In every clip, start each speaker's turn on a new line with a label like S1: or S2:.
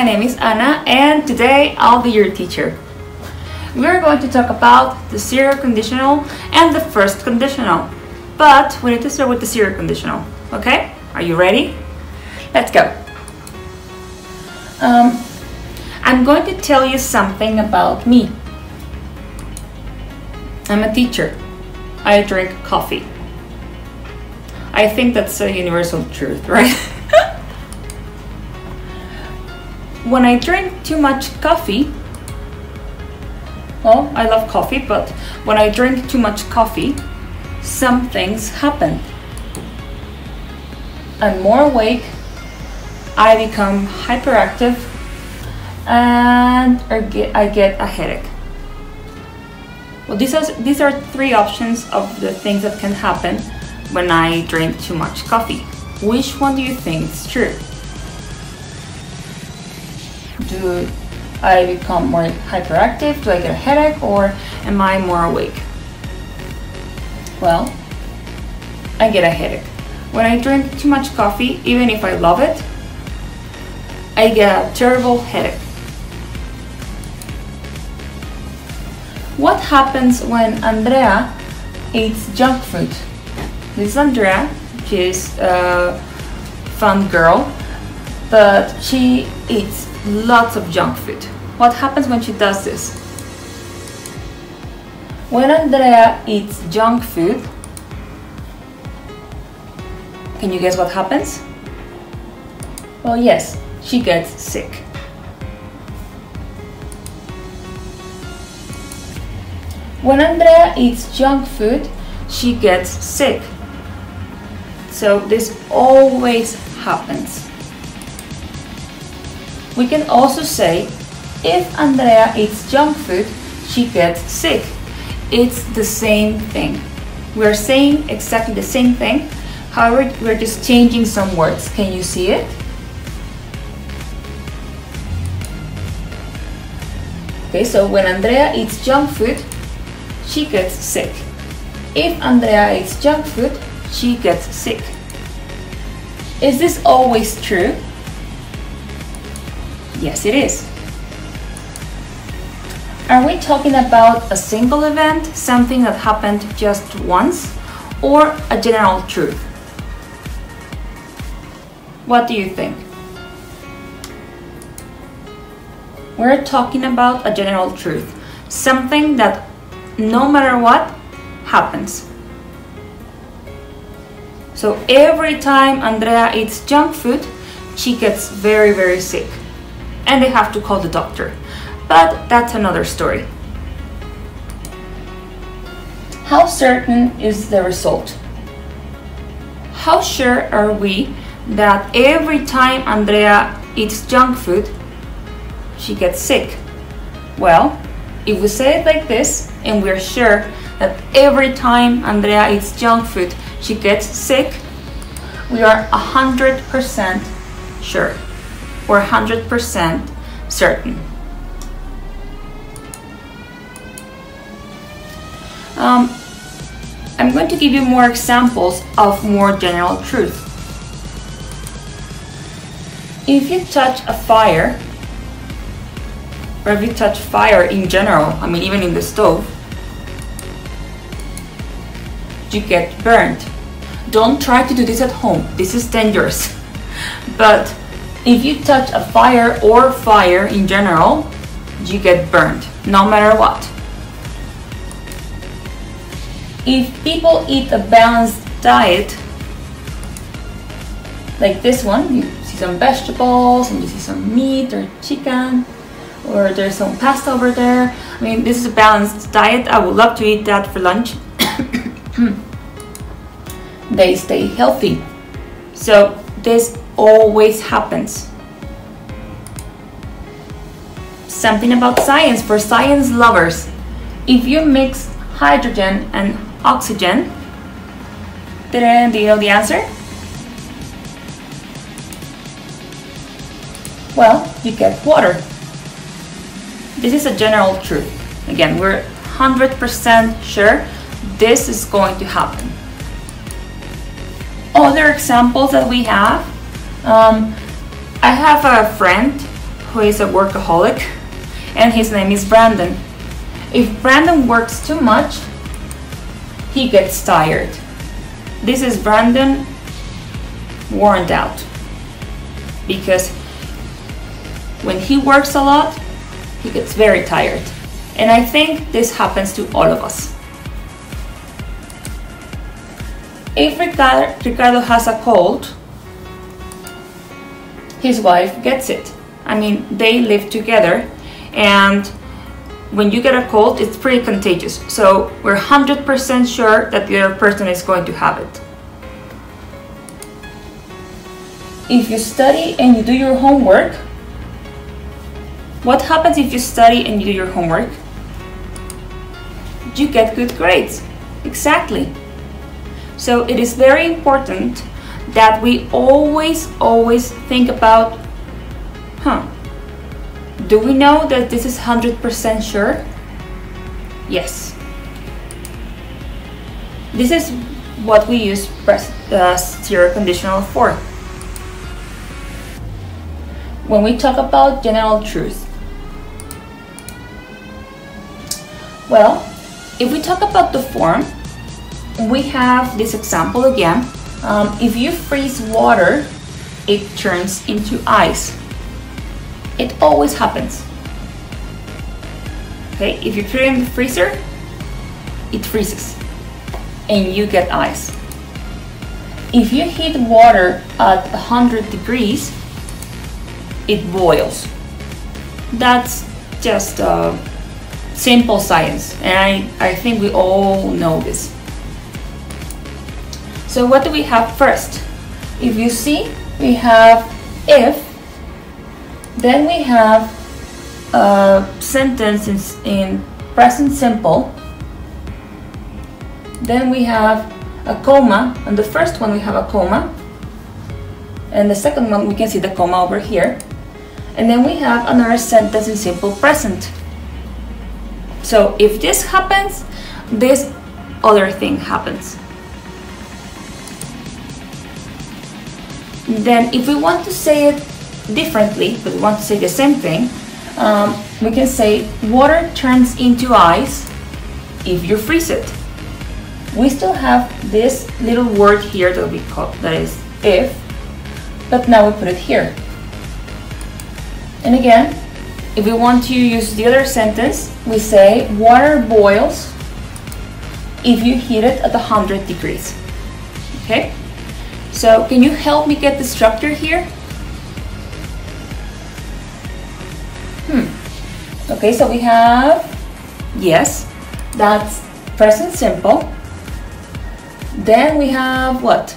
S1: name is Anna, and today I'll be your teacher. We're going to talk about the zero conditional and the first conditional, but we need to start with the zero conditional, okay? Are you ready? Let's go. I'm going to tell you something about me. I'm a teacher. I drink coffee. I think that's a universal truth, right? When I drink too much coffee, well, I love coffee, but when I drink too much coffee, some things happen. I'm more awake, I become hyperactive, and I get a headache. Well, these are three options of the things that can happen when I drink too much coffee. Which one do you think is true? Do I become more hyperactive? Do I get a headache? Or am I more awake? Well, I get a headache. When I drink too much coffee, even if I love it, I get a terrible headache. What happens when Andrea eats junk food? This is Andrea. She's a fun girl, but she eats lots of junk food. What happens when she does this? When Andrea eats junk food, can you guess what happens? Well, yes, she gets sick. When Andrea eats junk food, she gets sick. So this always happens. We can also say, if Andrea eats junk food, she gets sick. It's the same thing. We're saying exactly the same thing. However, we're just changing some words. Can you see it? Okay, so when Andrea eats junk food, she gets sick. If Andrea eats junk food, she gets sick. Is this always true? Yes, it is. Are we talking about a single event, something that happened just once, or a general truth? What do you think? We're talking about a general truth, something that no matter what happens. So every time Andrea eats junk food, she gets very, very sick. And they have to call the doctor. But that's another story. How certain is the result? How sure are we that every time Andrea eats junk food, she gets sick? Well, if we say it like this, and we're sure that every time Andrea eats junk food, she gets sick, we are 100% sure. We're 100% certain. I'm going to give you more examples of more general truth. If you touch a fire, or if you touch fire in general, I mean even in the stove, you get burned. Don't try to do this at home. This is dangerous. But if you touch a fire or fire in general, you get burned, no matter what. If people eat a balanced diet, like this one, you see some vegetables and you see some meat or chicken, or there's some pasta over there. I mean, this is a balanced diet. I would love to eat that for lunch. They stay healthy. So this always happens. Something about science for science lovers. If you mix hydrogen and oxygen, do you know the answer? Well, you get water. This is a general truth. Again, we're 100% sure this is going to happen. Other examples that we have, I have a friend who is a workaholic, and his name is Brandon. If Brandon works too much, he gets tired. This is Brandon worn out, because when he works a lot, he gets very tired. And I think this happens to all of us. If Ricardo has a cold, his wife gets it. I mean, they live together, and when you get a cold, it's pretty contagious. So we're 100% sure that the other person is going to have it. If you study and you do your homework, what happens if you study and you do your homework? You get good grades. Exactly. So it is very important that we always think about, do we know that this is 100% sure? Yes. This is what we use zero conditional for. When we talk about general truth. Well, if we talk about the form, we have this example again. If you freeze water, it turns into ice. It always happens. Okay, if you put it in the freezer, it freezes and you get ice. If you heat water at 100 degrees, it boils. That's just simple science, and I think we all know this. So what do we have first? If you see, we have if, then we have a sentence in present simple, then we have a comma, and the first one we have a comma, and the second one we can see the comma over here, and then we have another sentence in simple present. So if this happens, this other thing happens. Then if we want to say it differently, but we want to say the same thing, we can say water turns into ice if you freeze it. We still have this little word here that we call, that is if, but now we put it here. And again, if we want to use the other sentence, we say water boils if you heat it at 100 degrees. Okay? So can you help me get the structure here? Okay, so we have, yes, that's present simple. Then we have what?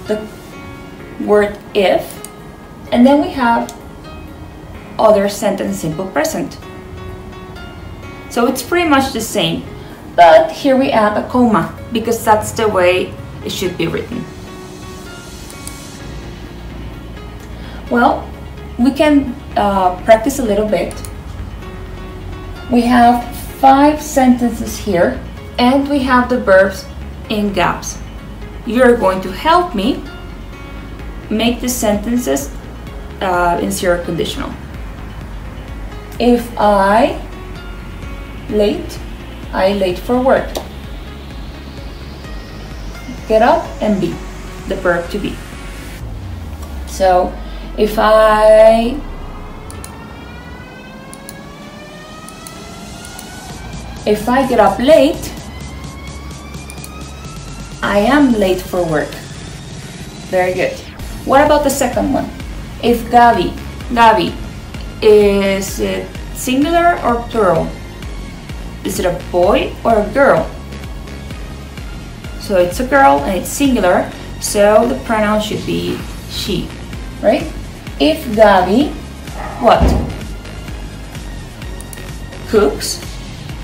S1: The word if, and then we have other sentence simple present. So it's pretty much the same, but here we add a comma because that's the way it should be written. Well, we can practice a little bit. We have 5 sentences here, and we have the verbs in gaps. You're going to help me make the sentences in zero conditional. If I late for work. Get up and be, the verb to be. So if I get up late, I am late for work. Very good. What about the second one? If Gabi, is it singular or plural? Is it a boy or a girl? So it's a girl and it's singular, so the pronoun should be she, right? If Gabi, what? Cooks.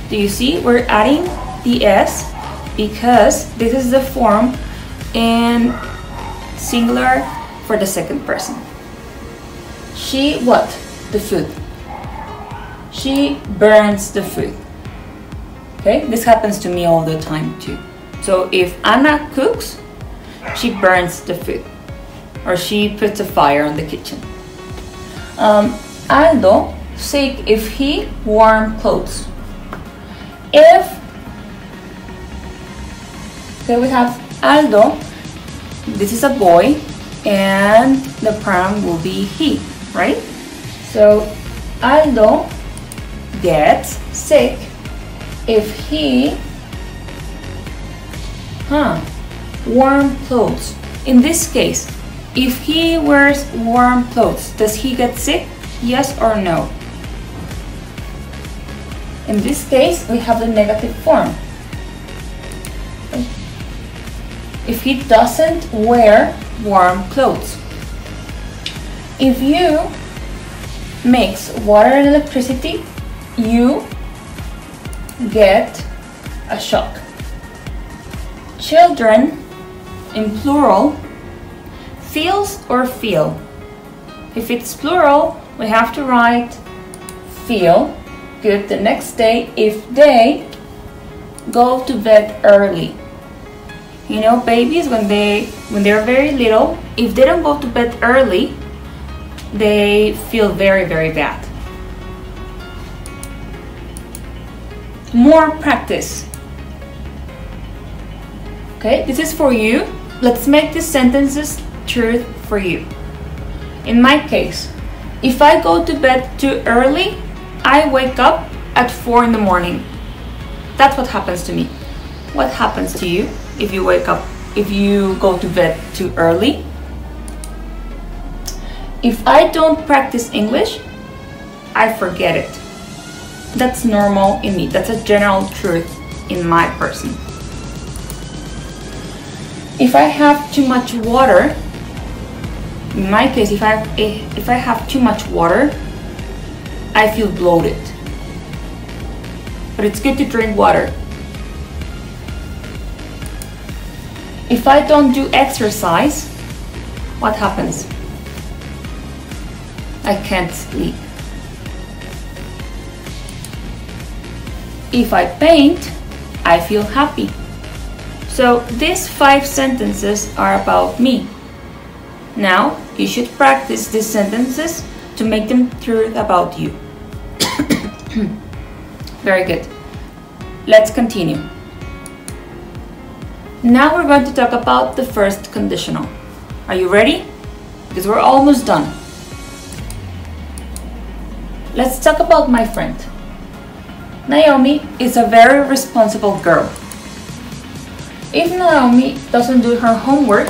S1: Do you see? We're adding the S because this is the form in singular for the second person. She what? The food. She burns the food. Okay, this happens to me all the time too. So if Anna cooks, she burns the food, or she puts a fire on the kitchen. Aldo sick if he warm clothes. If we have Aldo, this is a boy, and the pronoun will be he, right? So Aldo gets sick if he warm clothes. In this case, if he wears warm clothes, does he get sick? Yes or no? In this case, we have the negative form. If he doesn't wear warm clothes. If you mix water and electricity, you get a shock. Children, in plural, feels or feel. If it's plural, we have to write feel good the next day if they go to bed early. You know, babies, when they're very little, if they don't go to bed early, they feel very, very bad. More practice. Okay, this is for you. Let's make these sentences true for you. In my case, if I go to bed too early, I wake up at 4 in the morning. That's what happens to me. What happens to you if you go to bed too early? If I don't practice English, I forget it. That's normal in me. That's a general truth in my person. If I have too much water, in my case, if I have too much water, I feel bloated. But it's good to drink water. If I don't do exercise, what happens? I can't sleep. If I paint, I feel happy. So these 5 sentences are about me. Now you should practice these sentences to make them true about you. Very good. Let's continue. Now we're going to talk about the first conditional. Are you ready? Because we're almost done. Let's talk about my friend. Naomi is a very responsible girl. If Naomi doesn't do her homework,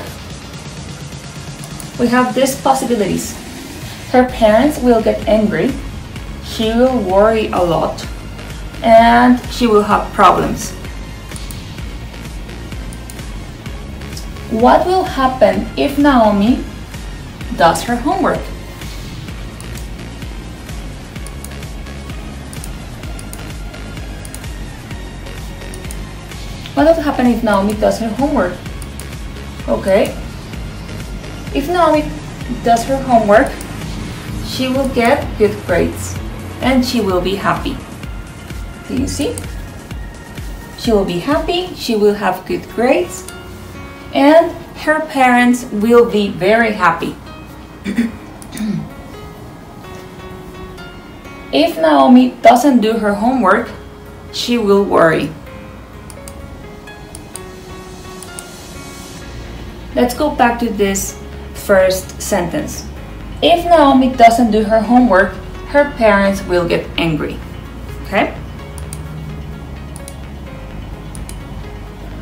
S1: we have these possibilities. Her parents will get angry, she will worry a lot, and she will have problems. What will happen if Naomi does her homework? What will happen if Naomi does her homework? Okay. If Naomi does her homework, she will get good grades and she will be happy. Do you see? She will be happy, she will have good grades, and her parents will be very happy. If Naomi doesn't do her homework, she will worry. Let's go back to this first sentence. If Naomi doesn't do her homework, her parents will get angry. Okay?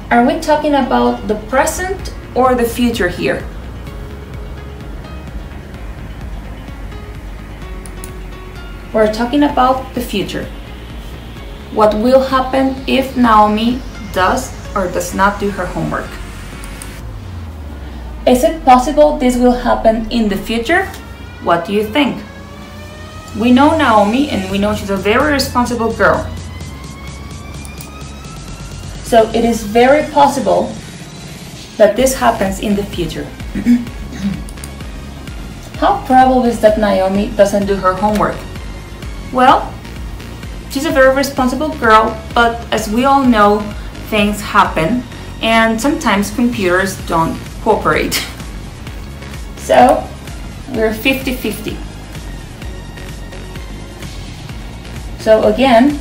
S1: Are we talking about the present or the future here? We're talking about the future. What will happen if Naomi does or does not do her homework? Is it possible this will happen in the future? What do you think? We know Naomi and we know she's a very responsible girl. So it is very possible that this happens in the future. How probable is that Naomi doesn't do her homework? Well, she's a very responsible girl, but as we all know, things happen and sometimes computers don't cooperate. So we're 50-50. So again,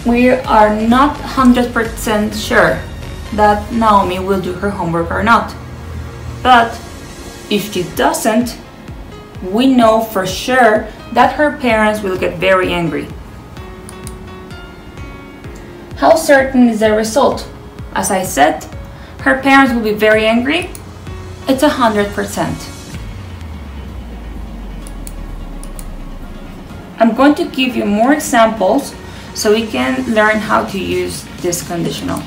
S1: we are not 100% sure that Naomi will do her homework or not. But if she doesn't, we know for sure that her parents will get very angry. How certain is the result? As I said, her parents will be very angry. It's 100%. I'm going to give you more examples so we can learn how to use this conditional.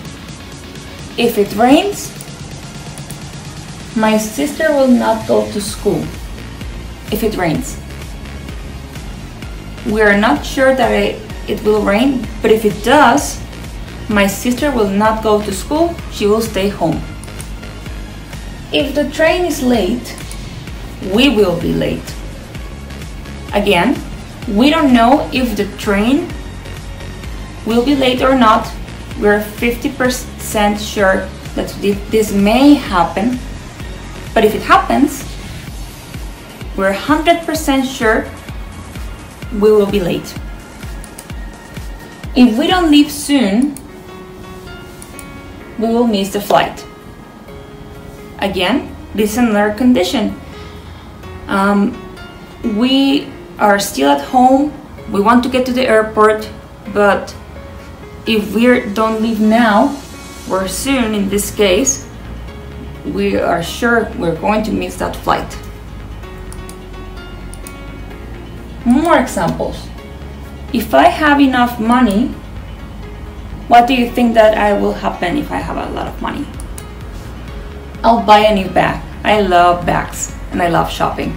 S1: If it rains, my sister will not go to school. If it rains. We are not sure that it will rain, but if it does, my sister will not go to school, she will stay home. If the train is late, we will be late. Again, we don't know if the train will be late or not. We're 50% sure that this may happen, but if it happens, we're 100% sure we will be late. If we don't leave soon, we will miss the flight. Again, this is another condition. We are still at home, we want to get to the airport, but if we don't leave now or soon, in this case, we are sure we're going to miss that flight. More examples. If I have enough money, what do you think that will happen if I have a lot of money? I'll buy a new bag. I love bags and I love shopping.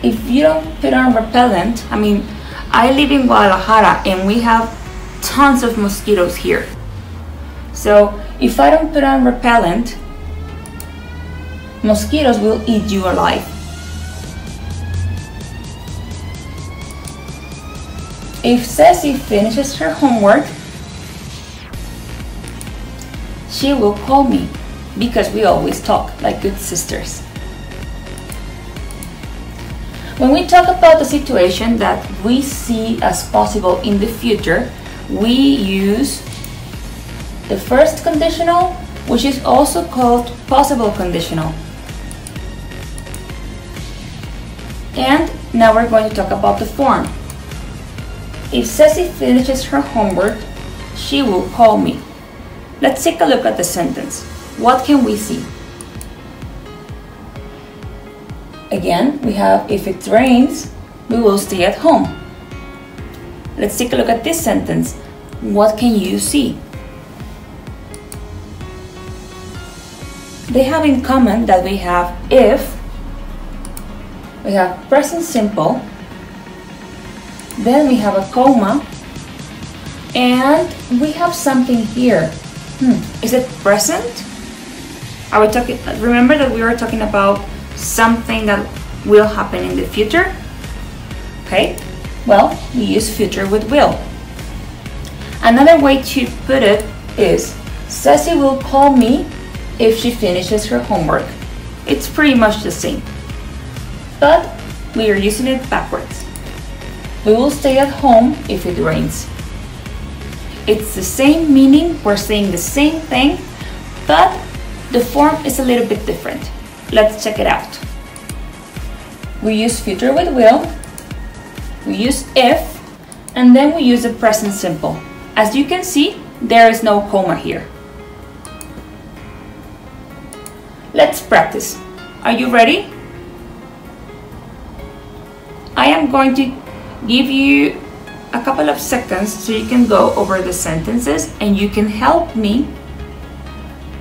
S1: If you don't put on repellent, I live in Guadalajara and we have tons of mosquitoes here. So if I don't put on repellent, mosquitoes will eat you alive. If Ceci finishes her homework, she will call me because we always talk like good sisters. When we talk about the situation that we see as possible in the future, we use the first conditional, which is also called possible conditional. And now we're going to talk about the form. If Ceci finishes her homework, she will call me. Let's take a look at the sentence. What can we see? Again, we have if it rains, we will stay at home. Let's take a look at this sentence. What can you see? They have in common that we have if, we have present simple, then we have a comma, and we have something here. Is it present? Are we talking? Remember that we were talking about something that will happen in the future? Okay, well, we use future with will. Another way to put it is Ceci will call me if she finishes her homework. It's pretty much the same, but we are using it backwards. We will stay at home if it rains. It's the same meaning, we're saying the same thing, but the form is a little bit different. Let's check it out. We use future with will, we use if, and then we use the present simple. As you can see, there is no comma here. Let's practice. Are you ready? I am going to give you a couple of seconds so you can go over the sentences and you can help me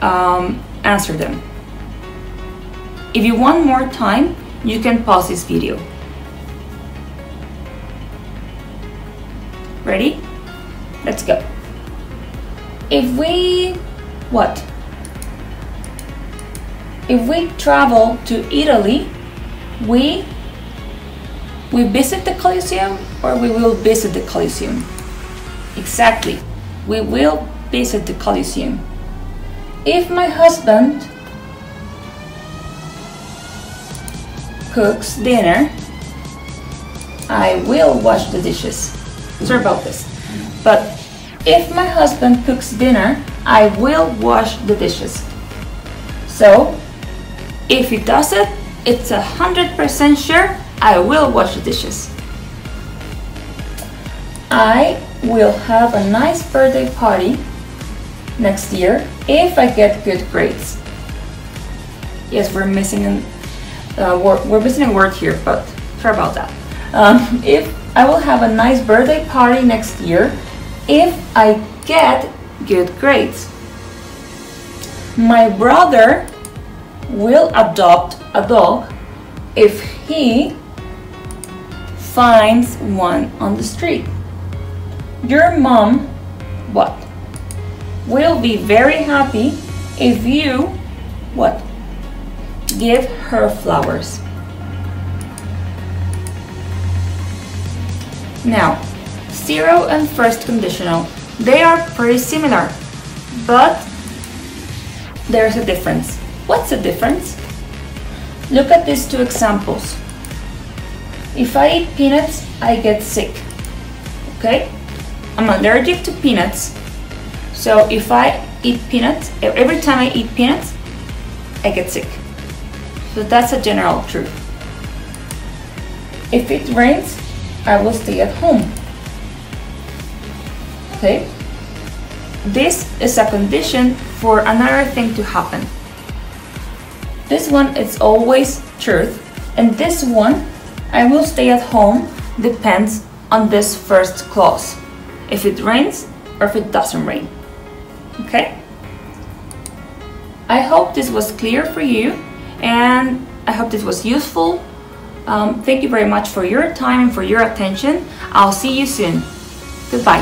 S1: answer them. If you want more time, you can pause this video. Ready? Let's go. If we travel to Italy, we visit the Colosseum, or we will visit the Colosseum? Exactly, we will visit the Colosseum. If my husband cooks dinner, I will wash the dishes. Sorry about this. But if my husband cooks dinner, I will wash the dishes. So if he does it, it's 100% sure I will wash the dishes. I will have a nice birthday party next year if I get good grades. Yes, we're missing a word here, but sorry about that. If I will have a nice birthday party next year if I get good grades. My brother will adopt a dog if he finds one on the street. Your mom, what? Will be very happy if you, what? Give her flowers. Now, zero and first conditional, they are pretty similar, but there's a difference. What's the difference? Look at these two examples. If I eat peanuts, I get sick. Okay? I'm allergic to peanuts. So if I eat peanuts, every time I eat peanuts, I get sick. So that's a general truth. If it rains, I will stay at home. Okay? This is a condition for another thing to happen. This one is always truth, and this one, I will stay at home, depends on this first clause. If it rains or if it doesn't rain. Okay? I hope this was clear for you, and I hope this was useful. Thank you very much for your time and for your attention. I'll see you soon. Goodbye.